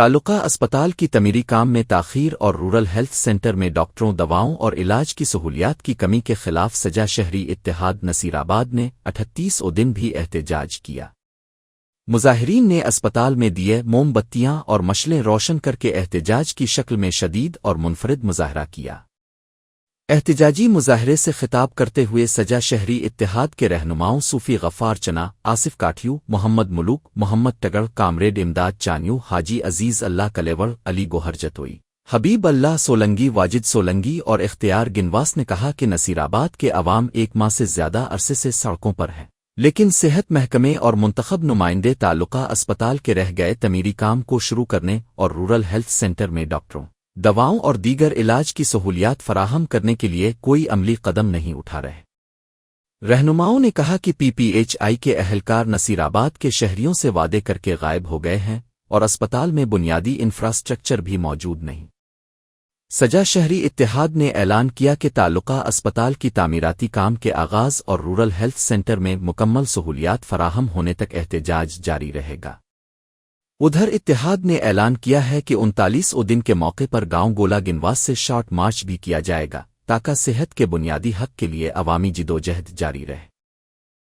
تعلقہ اسپتال کی تعمیری کام میں تاخیر اور رورل ہیلتھ سینٹر میں ڈاکٹروں دواؤں اور علاج کی سہولیات کی کمی کے خلاف سجا شہری اتحاد نصیر آباد نے 38 دن بھی احتجاج کیا۔ مظاہرین نے اسپتال میں دیے موم بتیاں اور مشلیں روشن کر کے احتجاج کی شکل میں شدید اور منفرد مظاہرہ کیا۔ احتجاجی مظاہرے سے خطاب کرتے ہوئے سجا شہری اتحاد کے رہنماؤں صوفی غفار چنا، آصف کاٹھیو، محمد ملوک، محمد ٹگڑ، کامریڈ امداد چانیو، حاجی عزیز اللہ کلیوڑ، علی گوہر جتوئی، حبیب اللہ سولنگی، واجد سولنگی اور اختیار گنواس نے کہا کہ نصیر آباد کے عوام 1 ماہ سے زیادہ عرصے سے سڑکوں پر ہیں، لیکن صحت محکمے اور منتخب نمائندے تعلقہ اسپتال کے رہ گئے تعمیری کام کو شروع کرنے اور رورل ہیلتھ سینٹر میں ڈاکٹروں، دواؤں اور دیگر علاج کی سہولیات فراہم کرنے کے لیے کوئی عملی قدم نہیں اٹھا رہے۔ رہنماؤں نے کہا کہ PPHI کے اہلکار نصیر آباد کے شہریوں سے وعدے کر کے غائب ہو گئے ہیں اور اسپتال میں بنیادی انفراسٹرکچر بھی موجود نہیں۔ سجا شہری اتحاد نے اعلان کیا کہ تعلقہ اسپتال کی تعمیراتی کام کے آغاز اور رورل ہیلتھ سینٹر میں مکمل سہولیات فراہم ہونے تک احتجاج جاری رہے گا۔ ادھر اتحاد نے اعلان کیا ہے کہ 39 دن کے موقع پر گاؤں گولا گنواس سے شارٹ مارچ بھی کیا جائے گا تاکہ صحت کے بنیادی حق کے لیے عوامی جدوجہد جاری رہے۔